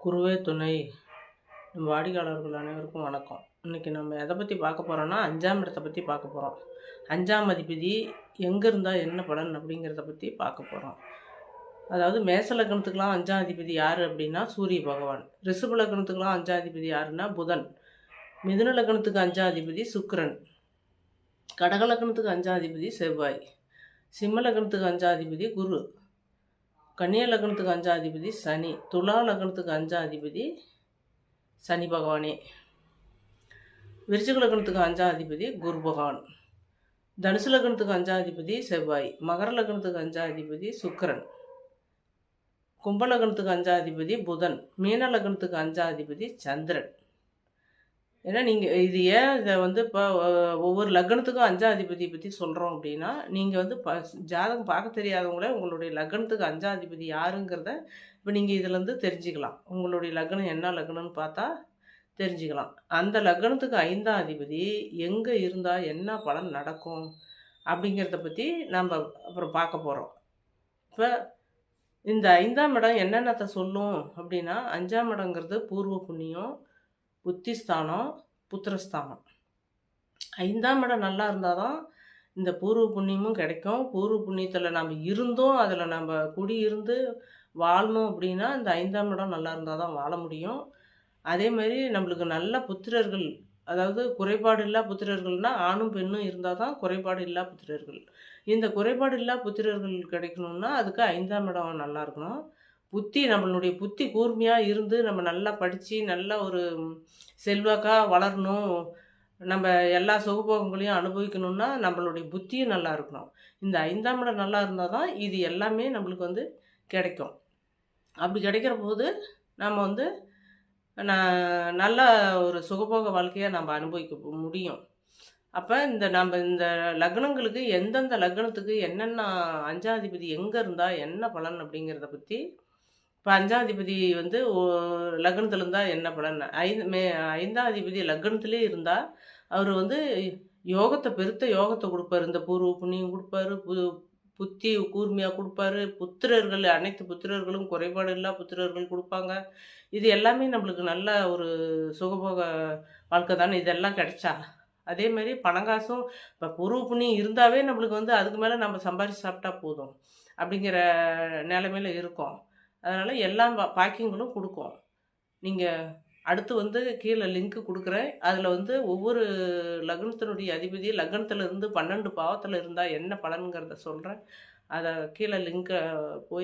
குருவே துணை. வாடிக்கையாளர்கள் அனைவருக்கும் வணக்கம். இன்றைக்கி நம்ம எதை பற்றி பார்க்க போகிறோன்னா, 5ஆம் இடத்தை பற்றி பார்க்க போகிறோம். 5ஆம் அதிபதி எங்கே இருந்தால் என்ன பலன் அப்படிங்கிறத பற்றி பார்க்க போகிறோம். அதாவது மேச லக்னத்துக்கெலாம் 5ஆம் அதிபதி யார் அப்படின்னா சூரிய பகவான். ரிஷப லக்னத்துக்கெலாம் 5ஆம் அதிபதி யாருன்னா புதன். மிதுன லக்னத்துக்கு 5ஆம் அதிபதி சுக்கிரன். கடக லக்னத்துக்கு 5ஆம் அதிபதி செவ்வாய். சிம்ம லக்னத்துக்கு 5ஆம் அதிபதி குரு. கன்னியா லக்னத்துக்கு 5ஆம் அதிபதி சனி. துலா லக்னத்துக்கு 5ஆம் அதிபதி சனி பகவானே. விருச்சிக லக்னத்துக்கு 5ஆம் அதிபதி குரு பகவான். தனுசு லக்னத்துக்கு 5ஆம் அதிபதி செவ்வாய். மகர லக்னத்துக்கு 5ஆம் அதிபதி சுக்கிரன். கும்ப லக்னத்துக்கு 5ஆம் அதிபதி புதன். மீன லக்னத்துக்கு 5ஆம் அதிபதி சந்திரன். ஏன்னா நீங்கள் இது ஏன் இதை இப்போ ஒவ்வொரு லக்னத்துக்கும் 5ஆம் அதிபதியை பற்றி சொல்கிறோம் அப்படின்னா, நீங்கள் ஜாதகம் பார்க்க தெரியாதவங்களே உங்களுடைய லக்னத்துக்கு 5ஆம் அதிபதி யாருங்கிறத இப்போ நீங்கள் இதிலேருந்து தெரிஞ்சுக்கலாம். உங்களுடைய லக்னம் என்ன லக்னம்னு பார்த்தா தெரிஞ்சுக்கலாம். அந்த லக்னத்துக்கு 5ஆம் அதிபதி எங்கே இருந்தால் என்ன பலன் நடக்கும் அப்படிங்கிறத பற்றி நம்ம அப்புறம் பார்க்க போகிறோம். இப்போ இந்த 5ஆம் இடம் என்னென்னத்தை சொல்லும் அப்படின்னா, 5ஆம் இடங்கிறது பூர்வ புண்ணியம், புத்திஸ்தானம், புத்திரஸ்தானம். 5ஆம் இடம் நல்லா இருந்தால் தான் இந்த பூர்வ புண்ணியமும் கிடைக்கும். பூர்வ புண்ணியத்தில் நம்ம இருந்தும் அதில் நம்ம குடியிருந்து வாழணும் அப்படின்னா இந்த 5ஆம் இடம் நல்லா இருந்தால் தான் வாழ முடியும். அதே மாதிரி நம்மளுக்கு நல்ல புத்திரர்கள், அதாவது குறைபாடு இல்லா புத்திரர்கள்னால் ஆணும் பெண்ணும் இருந்தால் தான் குறைபாடு இல்லா புத்திரர்கள். இந்த குறைபாடு இல்லா புத்திரர்கள் கிடைக்கணும்னா அதுக்கு 5ஆம் இடம் நல்லா இருக்கணும். நம்மளுடைய புத்தி கூர்மையாக இருந்து நம்ம நல்லா படித்து நல்ல ஒரு செல்வாக்காக வளரணும், நம்ம எல்லா சுகபோகங்களையும் அனுபவிக்கணும்னா நம்மளுடைய புத்தியும் நல்லா இருக்கணும். இந்த 5ஆம் இடம் நல்லா இருந்தால் தான் இது எல்லாமே நம்மளுக்கு கிடைக்கும். அப்படி கிடைக்கிற போது நம்ம நல்ல ஒரு சுகபோக வாழ்க்கையை நம்ம அனுபவிக்க முடியும். அப்போ நம்ம இந்த லக்னங்களுக்கு எந்தெந்த லக்னத்துக்கு என்னென்ன 5ஆம் அதிபதி எங்கே இருந்தால் என்ன பலன் அப்படிங்கிறத பற்றி இப்போ 5ஆம் அதிபதி லக்னத்தில் இருந்தால் என்ன பலன், 5ஆம் அதிபதி லக்னத்திலே இருந்தால் அவர் யோகத்தை பெருத்த யோகத்தை கொடுப்பாரு. இந்த பூர்வ புண்ணியம் கொடுப்பாரு, புத்தி கூர்மையாக கொடுப்பாரு, புத்திரர்கள் அனைத்து புத்திரர்களும் குறைபாடு இல்லா புத்திரர்கள் கொடுப்பாங்க. இது எல்லாமே நம்மளுக்கு நல்ல ஒரு சுகபோக வாழ்க்கை தானே இதெல்லாம் கிடைச்சா. அதே மாதிரி பணங்காசும் இப்போ பூர்வ புண்ணியம் இருந்தாவே நம்மளுக்கு அதுக்கு மேலே நம்ம சம்பாதிச்சு சாப்பிட்டா போதும் அப்படிங்கிற நிலைமையில் இருக்கோம். அதனால் எல்லா பாக்கியங்களும் கொடுக்கும். நீங்கள் அடுத்து கீழே லிங்க்கு கொடுக்குறேன். அதில் ஒவ்வொரு லக்னத்தினுடைய அதிபதி லக்னத்தில் இருந்து 12 பாவத்தில் இருந்தால் என்ன பலனுங்கிறத சொல்கிறேன். அதை கீழே லிங்க்கை போய்